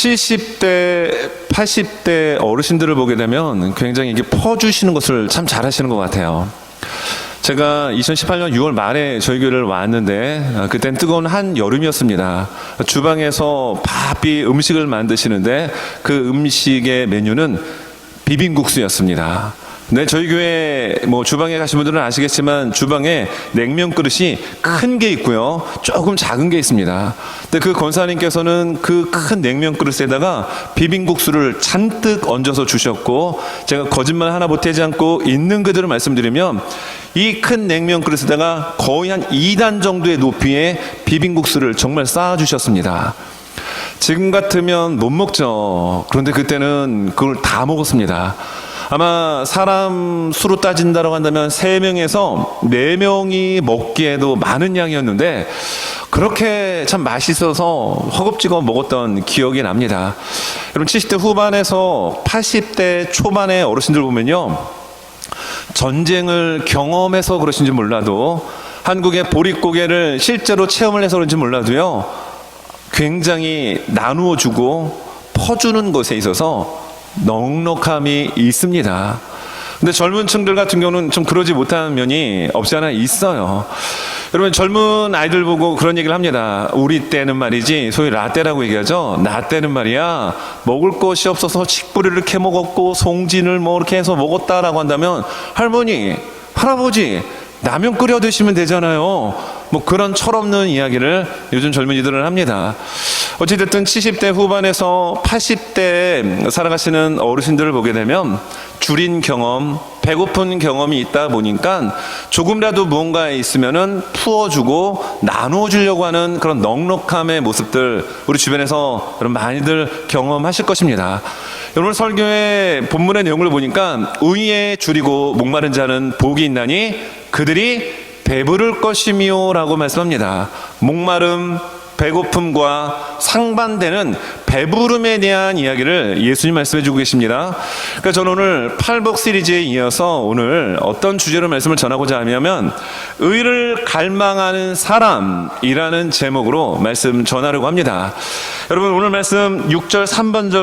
70대, 80대 어르신들을 보게 되면 굉장히 이게 퍼주시는 것을 참 잘하시는 것 같아요. 제가 2018년 6월 말에 저희 교회를 왔는데 그땐 뜨거운 한 여름이었습니다. 주방에서 바삐 음식을 만드시는데 그 음식의 메뉴는 비빔국수였습니다. 네, 저희 교회 주방에 가신 분들은 아시겠지만 주방에 냉면 그릇이 큰 게 있고요, 조금 작은 게 있습니다. 근데 그 권사님께서는 그 큰 냉면 그릇에다가 비빔국수를 잔뜩 얹어서 주셨고, 제가 거짓말 하나 보태지 않고 있는 그대로 말씀드리면 이 큰 냉면 그릇에다가 거의 한 2단 정도의 높이의 비빔국수를 정말 쌓아 주셨습니다. 지금 같으면 못 먹죠. 그런데 그때는 그걸 다 먹었습니다. 아마 사람 수로 따진다고 한다면 3명에서 4명이 먹기에도 많은 양이었는데 그렇게 참 맛있어서 허겁지겁 먹었던 기억이 납니다. 여러분, 70대 후반에서 80대 초반의 어르신들 보면요, 전쟁을 경험해서 그러신지 몰라도, 한국의 보릿고개를 실제로 체험을 해서 그런지 몰라도요, 굉장히 나누어 주고 퍼주는 것에 있어서 넉넉함이 있습니다. 근데 젊은 층들 같은 경우는 좀 그러지 못한 면이 없지 않아 있어요. 여러분, 젊은 아이들 보고 그런 얘기를 합니다. 우리 때는 말이지, 소위 라떼라고 얘기하죠. 나 때는 말이야, 먹을 것이 없어서 식뿌리를 캐 먹었고 송진을 이렇게 해서 먹었다라고 한다면, 할머니, 할아버지, 라면 끓여 드시면 되잖아요. 그런 철없는 이야기를 요즘 젊은이들은 합니다. 어찌됐든 70대 후반에서 80대 살아가시는 어르신들을 보게 되면 줄인 경험, 배고픈 경험이 있다 보니까 조금이라도 무언가에 있으면은 풀어주고 나눠주려고 하는 그런 넉넉함의 모습들, 우리 주변에서 여러분 많이들 경험하실 것입니다. 오늘 설교의 본문의 내용을 보니까 의에 줄이고 목마른 자는 복이 있나니 그들이 배부를 것이며 라고 말씀합니다. 목마름, 배고픔과 상반되는 배부름에 대한 이야기를 예수님 말씀해 주고 계십니다. 그러니까 저는 오늘 팔복 시리즈에 이어서 오늘 어떤 주제로 말씀을 전하고자 하냐면 의를 갈망하는 사람이라는 제목으로 말씀 전하려고 합니다. 여러분, 오늘 말씀 6절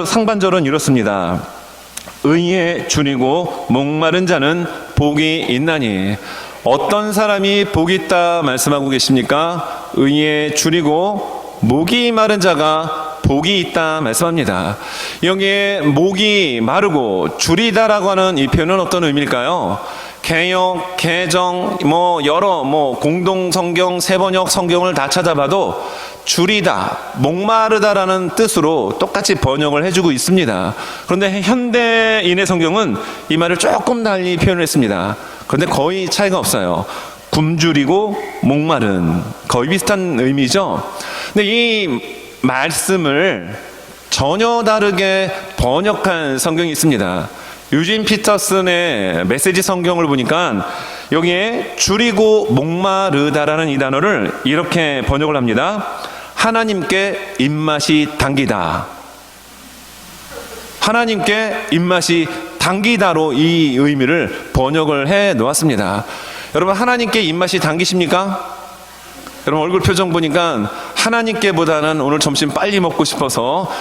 상반절은 이렇습니다. 의에 줄이고 목마른 자는 복이 있나니. 어떤 사람이 복이 있다 말씀하고 계십니까? 의에 줄이고 목이 마른 자가 복이 있다 말씀합니다. 여기에 목이 마르고 줄이다라고 하는 이 표현은 어떤 의미일까요? 개역, 개정, 여러 공동 성경, 세번역 성경을 다 찾아봐도 줄이다, 목마르다라는 뜻으로 똑같이 번역을 해주고 있습니다. 그런데 현대인의 성경은 이 말을 조금 달리 표현을 했습니다. 그런데 거의 차이가 없어요. 굶주리고 목마른, 거의 비슷한 의미죠. 근데 이 말씀을 전혀 다르게 번역한 성경이 있습니다. 유진 피터슨의 메시지 성경을 보니까 여기에 줄이고 목마르다라는 이 단어를 이렇게 번역을 합니다. 하나님께 입맛이 당기다. 하나님께 입맛이 당기다로 이 의미를 번역을 해 놓았습니다. 여러분, 하나님께 입맛이 당기십니까? 여러분, 얼굴 표정 보니까 하나님께보다는 오늘 점심 빨리 먹고 싶어서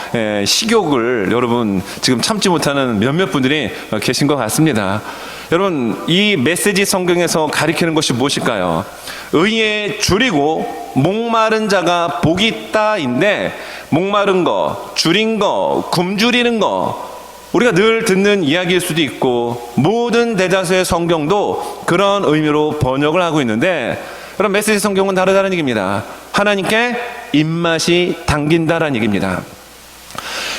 식욕을 여러분 지금 참지 못하는 몇몇 분들이 계신 것 같습니다. 여러분, 이 메시지 성경에서 가리키는 것이 무엇일까요? 의에 줄이고 목마른 자가 복이 있다인데, 목마른 거, 줄인 거, 굶주리는 거, 우리가 늘 듣는 이야기일 수도 있고 모든 대다수의 성경도 그런 의미로 번역을 하고 있는데, 그럼 메시지 성경은 다르다는 얘기입니다. 하나님께 입맛이 당긴다라는 얘기입니다.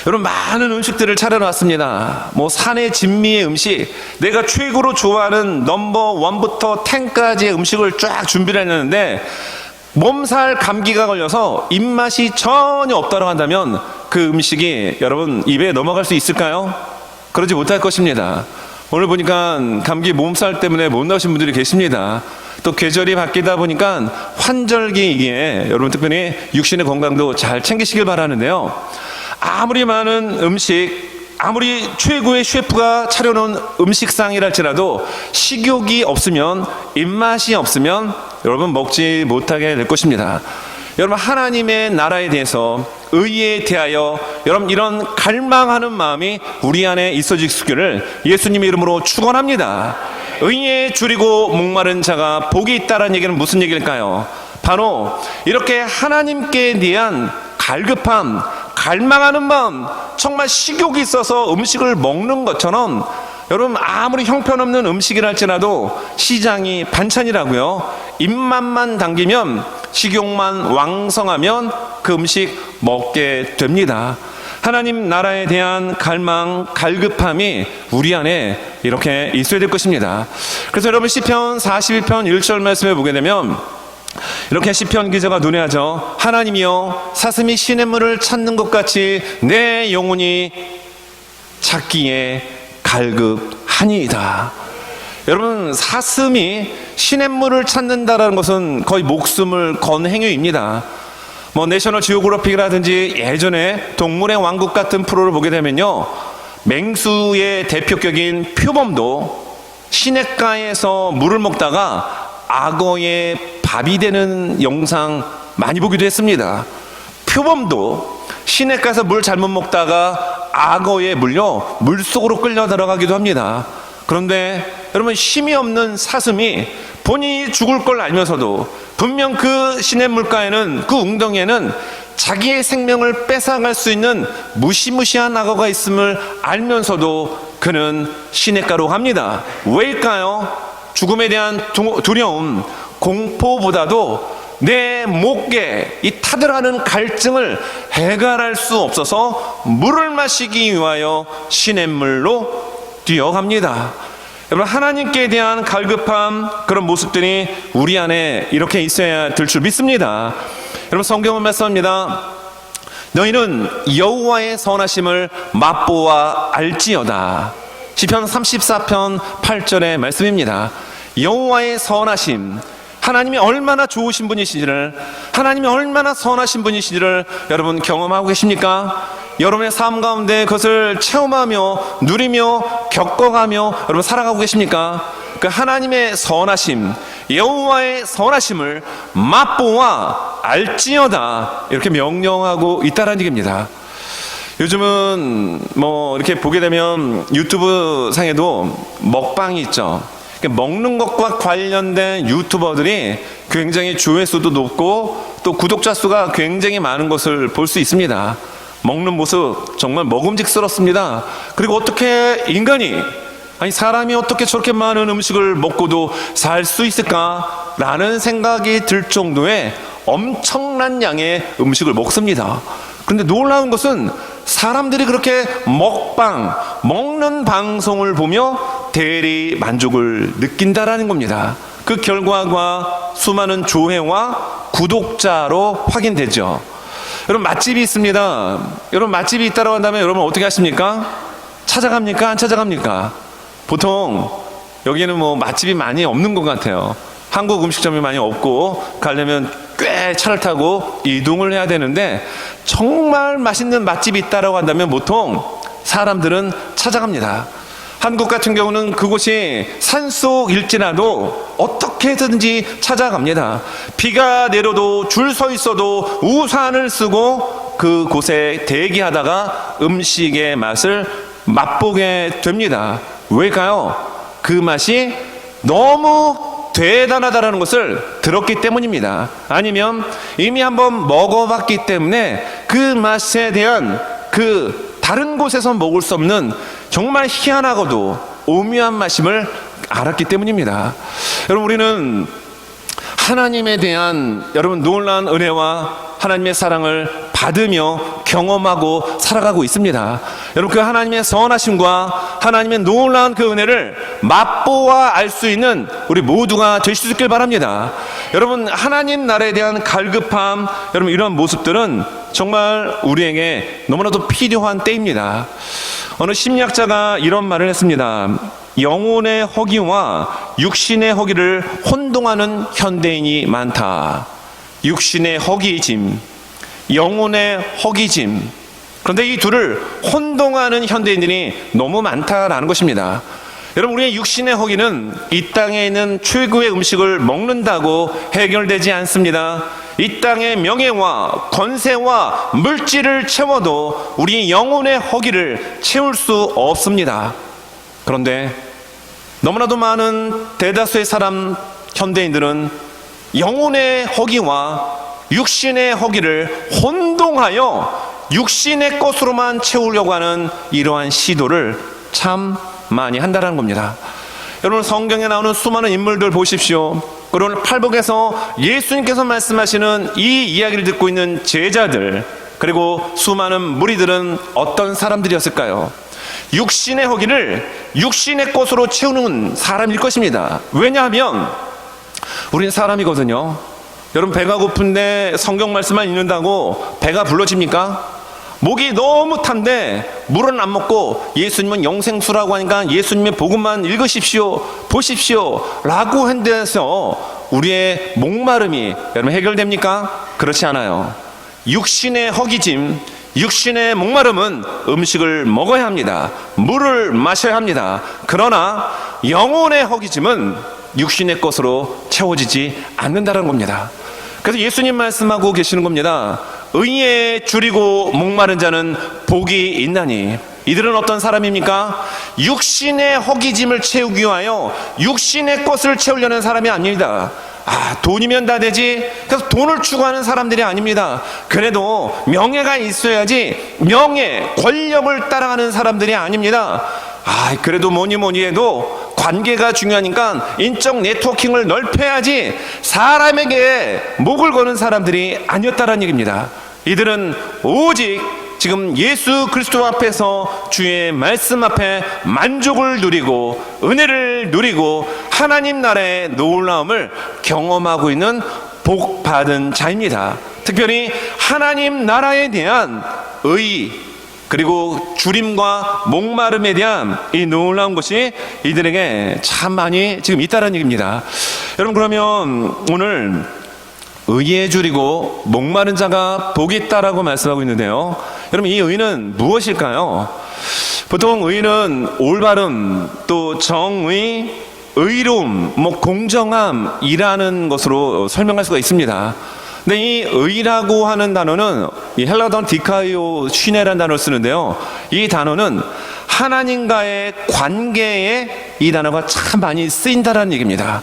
여러분, 많은 음식들을 차려놨습니다. 산의 진미의 음식, 내가 최고로 좋아하는 넘버 1부터 10까지의 음식을 쫙 준비를 했는데 몸살 감기가 걸려서 입맛이 전혀 없다고 한다면 그 음식이 여러분 입에 넘어갈 수 있을까요? 그러지 못할 것입니다. 오늘 보니까 감기 몸살 때문에 못 나오신 분들이 계십니다. 또 계절이 바뀌다 보니까 환절기이기에 여러분 특별히 육신의 건강도 잘 챙기시길 바라는데요. 아무리 많은 음식, 아무리 최고의 셰프가 차려놓은 음식상이랄지라도 식욕이 없으면, 입맛이 없으면 여러분 먹지 못하게 될 것입니다. 여러분, 하나님의 나라에 대해서, 의에 대하여 여러분 이런 갈망하는 마음이 우리 안에 있어지기를 예수님의 이름으로 축원합니다. 의에 줄이고 목마른 자가 복이 있다라는 얘기는 무슨 얘기일까요? 바로 이렇게 하나님께 대한 갈급함, 갈망하는 마음, 정말 식욕이 있어서 음식을 먹는 것처럼 여러분 아무리 형편없는 음식이라 할지라도 시장이 반찬이라고요. 입맛만 당기면 식욕만 왕성하면 그 음식 먹게 됩니다. 하나님 나라에 대한 갈망, 갈급함이 우리 안에 이렇게 있어야 될 것입니다. 그래서 여러분 시편 41편 1절 말씀에 보게 되면 이렇게 시편 기자가 논해하죠. 하나님이여 사슴이 시냇물을 찾는 것 같이 내 영혼이 찾기에 갈급하니이다. 여러분 사슴이 시냇물을 찾는다라는 것은 거의 목숨을 건 행위입니다. 내셔널 지오그래픽이라든지 예전에 동물의 왕국 같은 프로를 보게 되면요, 맹수의 대표격인 표범도 시냇가에서 물을 먹다가 악어의 밥이 되는 영상 많이 보기도 했습니다. 표범도 시냇가에서 물 잘못 먹다가 악어에 물려 물속으로 끌려 들어가기도 합니다. 그런데 여러분 힘이 없는 사슴이 본인이 죽을 걸 알면서도 분명 그 시냇물가에는, 그 웅덩이에는 자기의 생명을 뺏어갈 수 있는 무시무시한 악어가 있음을 알면서도 그는 시냇가로 갑니다. 왜일까요? 죽음에 대한 두려움, 공포보다도 내 목에 이 타들어가는 갈증을 해결할 수 없어서 물을 마시기 위하여 시냇물로 뛰어갑니다. 여러분 하나님께 대한 갈급함, 그런 모습들이 우리 안에 이렇게 있어야 될 줄 믿습니다. 여러분 성경은 말씀합니다. 너희는 여호와의 선하심을 맛보아 알지어다. 시편 34편 8절의 말씀입니다. 여호와의 선하심, 하나님이 얼마나 좋으신 분이신지를, 하나님이 얼마나 선하신 분이신지를 여러분 경험하고 계십니까? 여러분의 삶 가운데 그것을 체험하며 누리며 겪어가며 여러분 살아가고 계십니까? 그 하나님의 선하심, 여호와의 선하심을 맛보아 알지어다, 이렇게 명령하고 있다는 얘기입니다. 요즘은 이렇게 보게 되면 유튜브 상에도 먹방이 있죠. 먹는 것과 관련된 유튜버들이 굉장히 조회수도 높고 또 구독자 수가 굉장히 많은 것을 볼 수 있습니다. 먹는 모습 정말 먹음직스럽습니다. 그리고 어떻게 인간이, 사람이 어떻게 저렇게 많은 음식을 먹고도 살 수 있을까라는 생각이 들 정도의 엄청난 양의 음식을 먹습니다. 그런데 놀라운 것은 사람들이 그렇게 먹는 방송을 보며 대리 만족을 느낀다라는 겁니다. 그 결과가 수많은 조회와 구독자로 확인되죠. 여러분 맛집이 있습니다. 여러분 맛집이 있다고 한다면 여러분 어떻게 하십니까? 찾아갑니까? 안 찾아갑니까? 보통 여기는 맛집이 많이 없는 것 같아요. 한국 음식점이 많이 없고 가려면 꽤 차를 타고 이동을 해야 되는데 정말 맛있는 맛집이 있다고 한다면 보통 사람들은 찾아갑니다. 한국 같은 경우는 그곳이 산속일지라도 어떻게든지 찾아갑니다. 비가 내려도 줄 서 있어도 우산을 쓰고 그곳에 대기하다가 음식의 맛을 맛보게 됩니다. 왜일까요? 그 맛이 너무 대단하다는 것을 들었기 때문입니다. 아니면 이미 한번 먹어봤기 때문에 그 맛에 대한 다른 곳에서 먹을 수 없는 정말 희한하고도 오묘한 맛임을 알았기 때문입니다. 여러분 우리는 하나님에 대한 여러분 놀라운 은혜와 하나님의 사랑을 받으며 경험하고 살아가고 있습니다. 여러분 그 하나님의 선하심과 하나님의 놀라운 그 은혜를 맛보아 알 수 있는 우리 모두가 될 수 있길 바랍니다. 여러분 하나님 나라에 대한 갈급함, 여러분 이런 모습들은 정말 우리에게 너무나도 필요한 때입니다. 어느 심리학자가 이런 말을 했습니다. 영혼의 허기와 육신의 허기를 혼동하는 현대인이 많다. 육신의 허기짐, 영혼의 허기짐. 그런데 이 둘을 혼동하는 현대인들이 너무 많다라는 것입니다. 여러분 우리의 육신의 허기는 이 땅에 있는 최고의 음식을 먹는다고 해결되지 않습니다. 이 땅의 명예와 권세와 물질을 채워도 우리 영혼의 허기를 채울 수 없습니다. 그런데 너무나도 많은 대다수의 사람, 현대인들은 영혼의 허기와 육신의 허기를 혼동하여 육신의 것으로만 채우려고 하는 이러한 시도를 참 많이 한다는 겁니다. 여러분, 성경에 나오는 수많은 인물들 보십시오. 그리고 팔복에서 예수님께서 말씀하시는 이 이야기를 듣고 있는 제자들, 그리고 수많은 무리들은 어떤 사람들이었을까요? 육신의 허기를 육신의 것으로 채우는 사람일 것입니다. 왜냐하면 우리는 사람이거든요. 여러분, 배가 고픈데 성경 말씀만 읽는다고 배가 불러집니까? 목이 너무 탄데 물은 안 먹고 예수님은 영생수라고 하니까 예수님의 복음만 읽으십시오, 보십시오 라고 한데서 우리의 목마름이 여러분 해결됩니까? 그렇지 않아요. 육신의 허기짐, 육신의 목마름은 음식을 먹어야 합니다. 물을 마셔야 합니다. 그러나 영혼의 허기짐은 육신의 것으로 채워지지 않는다는 겁니다. 그래서 예수님 말씀하고 계시는 겁니다. 의에 줄이고 목마른 자는 복이 있나니. 이들은 어떤 사람입니까? 육신의 허기짐을 채우기 위하여 육신의 것을 채우려는 사람이 아닙니다. 돈이면 다 되지. 그래서 돈을 추구하는 사람들이 아닙니다. 그래도 명예가 있어야지 명예, 권력을 따라가는 사람들이 아닙니다. 그래도 뭐니 해도 관계가 중요하니까 인적 네트워킹을 넓혀야지 사람에게 목을 거는 사람들이 아니었다는 얘기입니다. 이들은 오직 지금 예수 그리스도 앞에서 주의 말씀 앞에 만족을 누리고 은혜를 누리고 하나님 나라의 놀라움을 경험하고 있는 복 받은 자입니다. 특별히 하나님 나라에 대한 의, 그리고 주림과 목마름에 대한 이 놀라운 것이 이들에게 참 많이 지금 있다는 얘기입니다. 여러분, 그러면 오늘 의에 줄이고 목마른 자가 복이 있다라고 말씀하고 있는데요. 여러분, 이 의는 무엇일까요? 보통 의는 올바름, 또 정의, 의로움, 공정함이라는 것으로 설명할 수가 있습니다. 근데 이 의라고 하는 단어는 이 헬라 단어 디카이오 쉬네라는 단어를 쓰는데요. 이 단어는 하나님과의 관계에 이 단어가 참 많이 쓰인다라는 얘기입니다.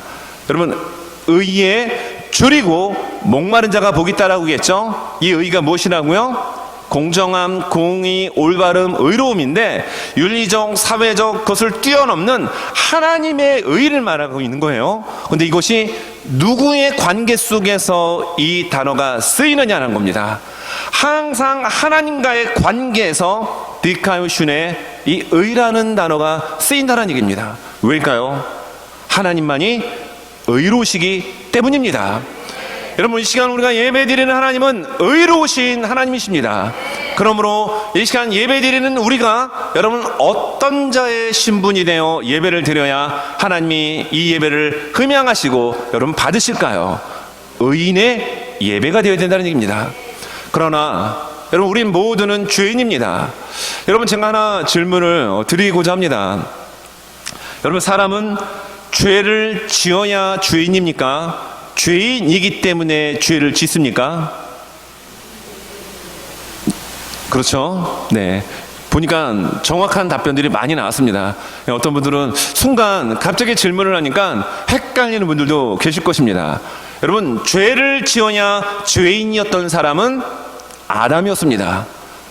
여러분, 의에 줄이고 목마른 자가 복이 있다라고 했죠. 이 의가 무엇이라고요? 공정함, 공의, 올바름, 의로움인데 윤리적, 사회적 것을 뛰어넘는 하나님의 의를 말하고 있는 거예요. 그런데 이것이 누구의 관계 속에서 이 단어가 쓰이느냐는 겁니다. 항상 하나님과의 관계에서 디카요슌의 이 의라는 단어가 쓰인다는 얘기입니다. 왜일까요? 하나님만이 의로우시기 때문입니다. 여러분, 이 시간 우리가 예배드리는 하나님은 의로우신 하나님이십니다. 그러므로 이 시간 예배드리는 우리가 여러분 어떤 자의 신분이 되어 예배를 드려야 하나님이 이 예배를 흠양하시고 여러분 받으실까요? 의인의 예배가 되어야 된다는 얘기입니다. 그러나 여러분, 우리 모두는 죄인입니다. 여러분, 제가 하나 질문을 드리고자 합니다. 여러분, 사람은 죄를 지어야 죄인입니까? 죄인이기 때문에 죄를 짓습니까? 그렇죠? 네. 보니까 정확한 답변들이 많이 나왔습니다. 어떤 분들은 순간 갑자기 질문을 하니까 헷갈리는 분들도 계실 것입니다. 여러분, 죄를 지어야 죄인이었던 사람은 아담이었습니다.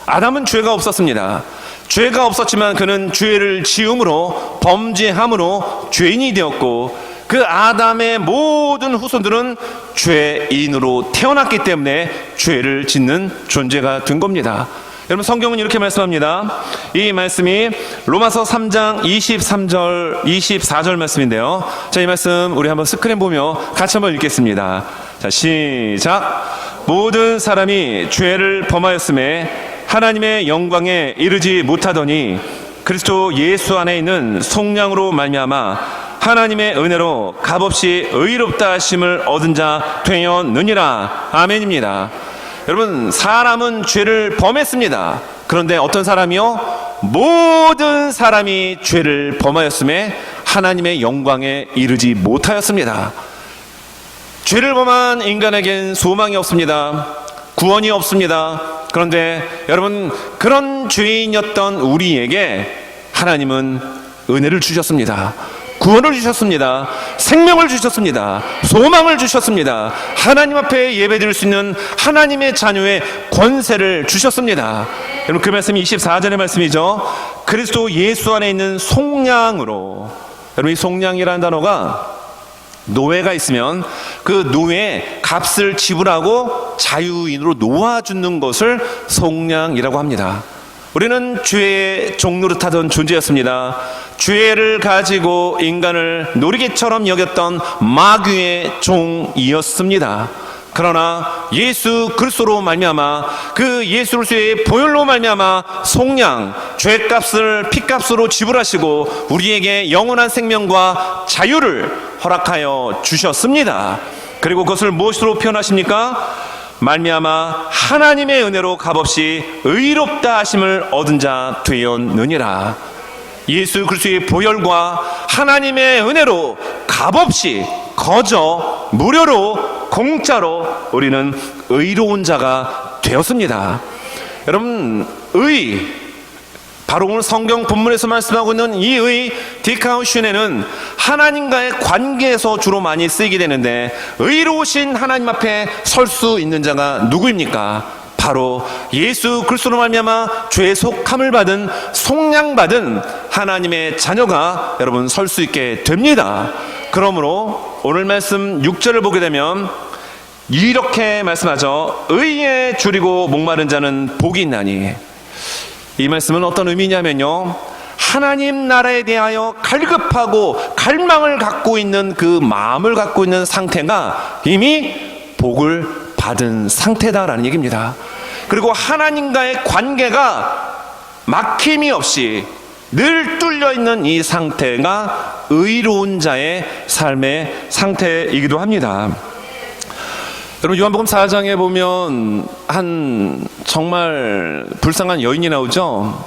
아담은 죄가 없었습니다. 죄가 없었지만 그는 죄를 지음으로, 범죄함으로 죄인이 되었고, 그 아담의 모든 후손들은 죄인으로 태어났기 때문에 죄를 짓는 존재가 된 겁니다. 여러분, 성경은 이렇게 말씀합니다. 이 말씀이 로마서 3장 23절 24절 말씀인데요. 자, 이 말씀 우리 한번 스크린 보며 같이 한번 읽겠습니다. 자, 시작. 모든 사람이 죄를 범하였음에 하나님의 영광에 이르지 못하더니 그리스도 예수 안에 있는 속량으로 말미암아 하나님의 은혜로 값없이 의롭다 하심을 얻은 자 되었느니라. 아멘입니다. 여러분, 사람은 죄를 범했습니다. 그런데 어떤 사람이요? 모든 사람이 죄를 범하였음에 하나님의 영광에 이르지 못하였습니다. 죄를 범한 인간에겐 소망이 없습니다. 구원이 없습니다. 그런데 여러분, 그런 죄인이었던 우리에게 하나님은 은혜를 주셨습니다. 구원을 주셨습니다. 생명을 주셨습니다. 소망을 주셨습니다. 하나님 앞에 예배드릴 수 있는 하나님의 자녀의 권세를 주셨습니다. 여러분, 그 말씀이 24절의 말씀이죠. 그리스도 예수 안에 있는 속량으로. 여러분, 이 속량이라는 단어가 노예가 있으면 그 노예의 값을 지불하고 자유인으로 놓아주는 것을 속량이라고 합니다. 우리는 죄의 종노릇하던 존재였습니다. 죄를 가지고 인간을 놀이개처럼 여겼던 마귀의 종이었습니다. 그러나 예수 그리스도로 말미암아, 그 예수 그리스도의 보혈로 말미암아 속량, 죄값을 피값으로 지불하시고 우리에게 영원한 생명과 자유를 허락하여 주셨습니다. 그리고 그것을 무엇으로 표현하십니까? 말미암아 하나님의 은혜로 값없이 의롭다 하심을 얻은 자 되었느니라. 예수 그리스도의 보혈과 하나님의 은혜로 값없이 거저 무료로 공짜로 우리는 의로운 자가 되었습니다. 여러분, 바로 오늘 성경 본문에서 말씀하고 있는 이 디카우슈네는 하나님과의 관계에서 주로 많이 쓰이게 되는데, 의로우신 하나님 앞에 설 수 있는 자가 누구입니까? 바로 예수 그리스도로 말미암아 죄 속함을 받은, 속량받은 하나님의 자녀가 여러분 설 수 있게 됩니다. 그러므로 오늘 말씀 6절을 보게 되면 이렇게 말씀하죠. 의에 줄이고 목마른 자는 복이 있나니. 이 말씀은 어떤 의미냐면요, 하나님 나라에 대하여 갈급하고 갈망을 갖고 있는 그 마음을 갖고 있는 상태가 이미 복을 받은 상태다라는 얘기입니다. 그리고 하나님과의 관계가 막힘이 없이 늘 뚫려 있는 이 상태가 의로운 자의 삶의 상태이기도 합니다. 여러분, 요한복음 4장에 보면 한 정말 불쌍한 여인이 나오죠.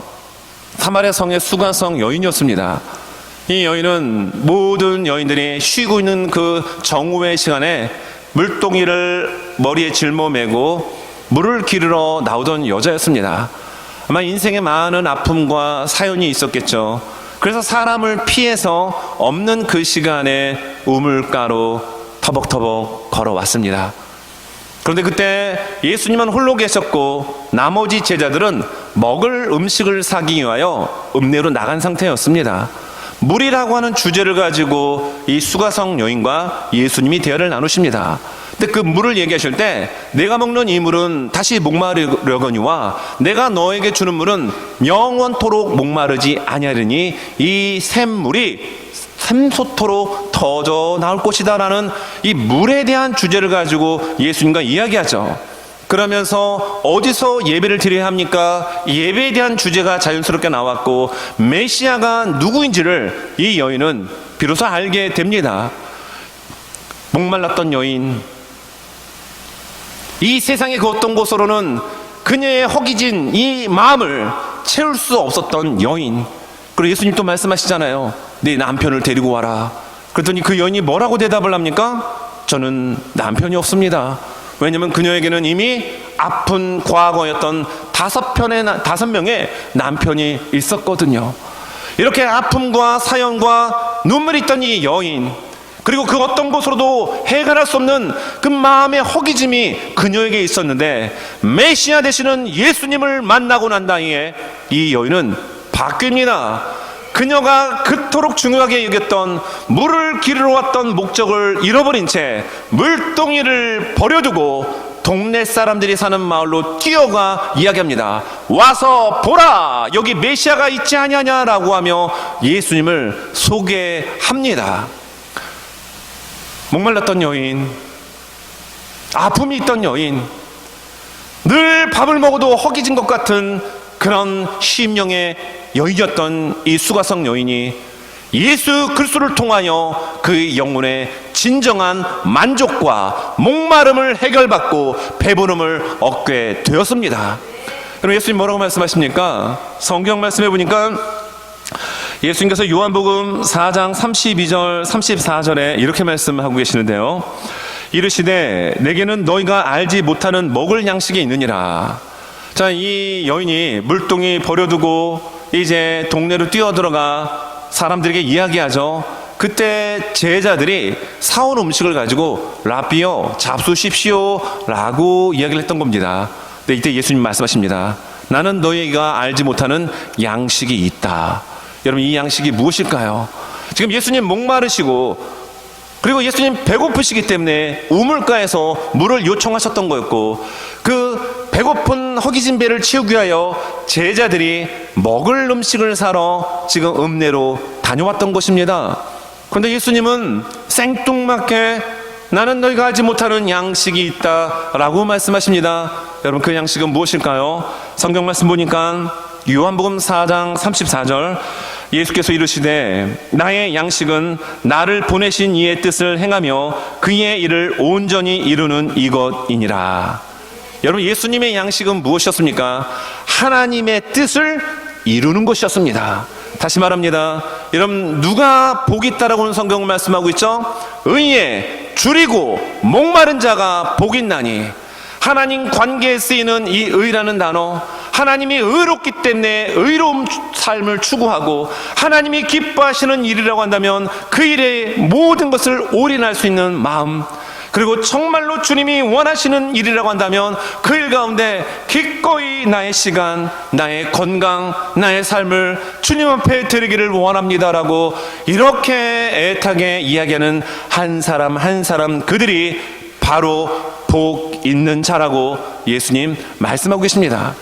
사마리아 성의 수가성 여인이었습니다. 이 여인은 모든 여인들이 쉬고 있는 그 정오의 시간에 물동이를 머리에 짊어매고 물을 기르러 나오던 여자였습니다. 아마 인생에 많은 아픔과 사연이 있었겠죠. 그래서 사람을 피해서 없는 그 시간에 우물가로 터벅터벅 걸어왔습니다. 그런데 그때 예수님은 홀로 계셨고 나머지 제자들은 먹을 음식을 사기 위하여 읍내로 나간 상태였습니다. 물이라고 하는 주제를 가지고 이 수가성 여인과 예수님이 대화를 나누십니다. 근데 그 물을 얘기하실 때, 내가 먹는 이 물은 다시 목마르려거니와 내가 너에게 주는 물은 영원토록 목마르지 아니하리니 이 샘물이 샘솟도록 터져 나올 것이다 라는 이 물에 대한 주제를 가지고 예수님과 이야기하죠. 그러면서 어디서 예배를 드려야 합니까? 예배에 대한 주제가 자연스럽게 나왔고, 메시아가 누구인지를 이 여인은 비로소 알게 됩니다. 목말랐던 여인, 이 세상의 그 어떤 곳으로는 그녀의 허기진 이 마음을 채울 수 없었던 여인. 그리고 예수님 또 말씀하시잖아요. 네 남편을 데리고 와라. 그랬더니 그 여인이 뭐라고 대답을 합니까? 저는 남편이 없습니다. 왜냐하면 그녀에게는 이미 아픈 과거였던 5명의 남편이 있었거든요. 이렇게 아픔과 사연과 눈물이 있던 이 여인, 그리고 그 어떤 곳으로도 해결할 수 없는 그 마음의 허기짐이 그녀에게 있었는데, 메시아 되시는 예수님을 만나고 난 다음에 이 여인은 바뀝니다. 그녀가 그토록 중요하게 여겼던 물을 기르러 왔던 목적을 잃어버린 채 물동이를 버려두고 동네 사람들이 사는 마을로 뛰어가 이야기합니다. 와서 보라, 여기 메시아가 있지 아니하냐라고 하며 예수님을 소개합니다. 목말랐던 여인, 아픔이 있던 여인, 늘 밥을 먹어도 허기진 것 같은 그런 심령의 여인이었던 이 수가성 여인이 예수 그리스도를 통하여 그 영혼의 진정한 만족과 목마름을 해결받고 배부름을 얻게 되었습니다. 그럼 예수님 뭐라고 말씀하십니까? 성경 말씀해 보니까 예수님께서 요한복음 4장 32절 34절에 이렇게 말씀하고 계시는데요, 이르시되 내게는 너희가 알지 못하는 먹을 양식이 있느니라. 자, 이 여인이 물동이 버려두고 이제 동네로 뛰어들어가 사람들에게 이야기하죠. 그때 제자들이 사온 음식을 가지고 라비요 잡수십시오 라고 이야기를 했던 겁니다. 근데 이때 예수님 말씀하십니다. 나는 너희가 알지 못하는 양식이 있다. 여러분, 이 양식이 무엇일까요? 지금 예수님 목마르시고 그리고 예수님 배고프시기 때문에 우물가에서 물을 요청하셨던 거였고, 그 배고픈 허기진 배를 채우기 위하여 제자들이 먹을 음식을 사러 지금 읍내로 다녀왔던 것입니다. 그런데 예수님은 생뚱맞게 나는 너희가 알지 못하는 양식이 있다라고 말씀하십니다. 여러분, 그 양식은 무엇일까요? 성경 말씀 보니까 요한복음 4장 34절, 예수께서 이르시되 나의 양식은 나를 보내신 이의 뜻을 행하며 그의 일을 온전히 이루는 이것이니라. 여러분, 예수님의 양식은 무엇이었습니까? 하나님의 뜻을 이루는 것이었습니다. 다시 말합니다. 여러분, 누가 복이 있다라고는 성경을 말씀하고 있죠? 의에 줄이고 목마른 자가 복이 있나니. 하나님 관계에 쓰이는 이 의라는 단어, 하나님이 의롭기 때문에 의로운 삶을 추구하고 하나님이 기뻐하시는 일이라고 한다면 그 일에 모든 것을 올인할 수 있는 마음, 그리고 정말로 주님이 원하시는 일이라고 한다면 그 일 가운데 기꺼이 나의 시간, 나의 건강, 나의 삶을 주님 앞에 드리기를 원합니다라고 이렇게 애타게 이야기하는 한 사람 한 사람, 그들이 바로 복 있는 자라고 예수님 말씀하고 계십니다.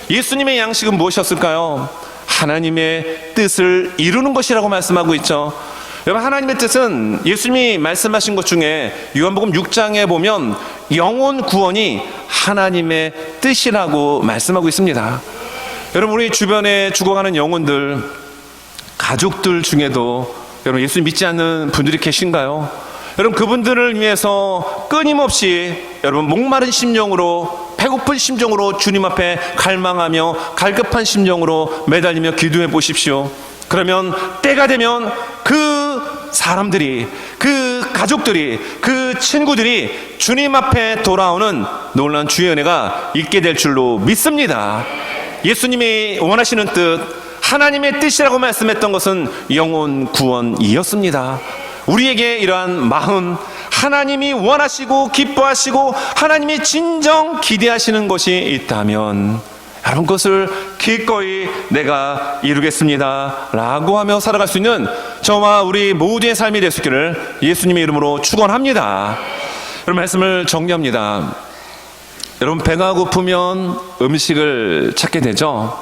예수님의 양식은 무엇이었을까요? 하나님의 뜻을 이루는 것이라고 말씀하고 있죠. 여러분, 하나님의 뜻은 예수님이 말씀하신 것 중에 요한복음 6장에 보면 영혼 구원이 하나님의 뜻이라고 말씀하고 있습니다. 여러분, 우리 주변에 죽어가는 영혼들, 가족들 중에도 여러분 예수 믿지 않는 분들이 계신가요? 여러분, 그분들을 위해서 끊임없이 여러분 목마른 심령으로, 배고픈 심정으로 주님 앞에 갈망하며 갈급한 심정으로 매달리며 기도해 보십시오. 그러면 때가 되면 그 사람들이, 그 가족들이, 그 친구들이 주님 앞에 돌아오는 놀라운 주의 은혜가 있게 될 줄로 믿습니다. 예수님이 원하시는 뜻, 하나님의 뜻이라고 말씀했던 것은 영혼 구원이었습니다. 우리에게 이러한 마음, 하나님이 원하시고 기뻐하시고 하나님이 진정 기대하시는 것이 있다면 여러분, 그것을 기꺼이 내가 이루겠습니다 라고 하며 살아갈 수 있는 저와 우리 모두의 삶이 될 수 있기를 예수님의 이름으로 축원합니다. 여러분, 말씀을 정리합니다. 여러분, 배가 고프면 음식을 찾게 되죠.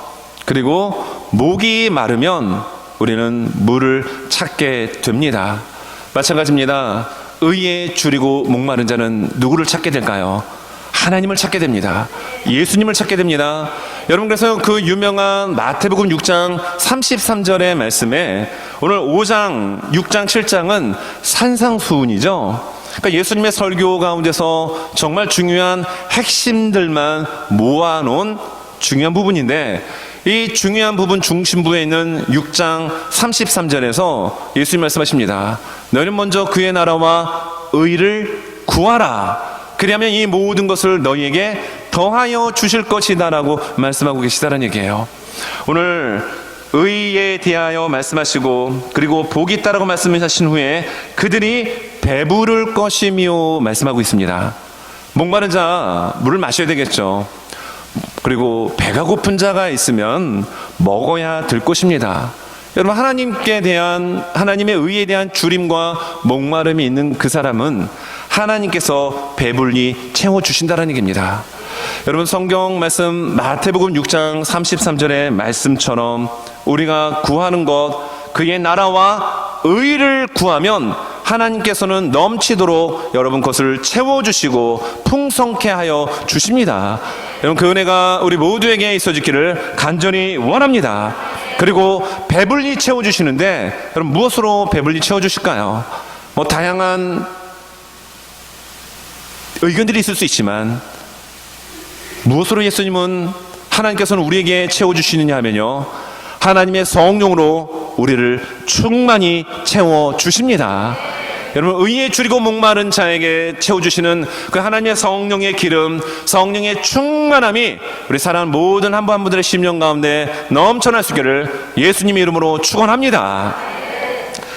그리고 목이 마르면 우리는 물을 찾게 됩니다. 마찬가지입니다. 의에 줄이고 목마른 자는 누구를 찾게 될까요? 하나님을 찾게 됩니다. 예수님을 찾게 됩니다. 여러분, 그래서 그 유명한 마태복음 6장 33절의 말씀에 오늘 5장, 6장, 7장은 산상수훈이죠. 그러니까 예수님의 설교 가운데서 정말 중요한 핵심들만 모아놓은 중요한 부분인데, 이 중요한 부분 중심부에 있는 6장 33절에서 예수님 말씀하십니다. 너희는 먼저 그의 나라와 의를 구하라. 그리하면 이 모든 것을 너희에게 더하여 주실 것이다 라고 말씀하고 계시다는 얘기예요. 오늘 의에 대하여 말씀하시고 그리고 복이 있다라고 말씀하신 후에 그들이 배부를 것이며 말씀하고 있습니다. 목마른 자 물을 마셔야 되겠죠. 그리고 배가 고픈 자가 있으면 먹어야 될 것입니다. 여러분, 하나님께 대한, 하나님의 의에 대한 줄임과 목마름이 있는 그 사람은 하나님께서 배불리 채워주신다는 얘기입니다. 여러분, 성경 말씀 마태복음 6장 33절의 말씀처럼 우리가 구하는 것, 그의 나라와 의를 구하면 하나님께서는 넘치도록 여러분 것을 채워주시고 풍성케 하여 주십니다. 여러분, 그 은혜가 우리 모두에게 있어지기를 간절히 원합니다. 그리고 배불리 채워주시는데 여러분, 무엇으로 배불리 채워주실까요? 뭐 다양한 의견들이 있을 수 있지만 무엇으로 예수님은, 하나님께서는 우리에게 채워주시느냐 하면요, 하나님의 성령으로 우리를 충만히 채워주십니다. 여러분, 의에 줄이고 목마른 자에게 채워주시는 그 하나님의 성령의 기름, 성령의 충만함이 우리 사랑하는 모든 한 분 한 분들의 심령 가운데 넘쳐날 수 있기를 예수님의 이름으로 축원합니다.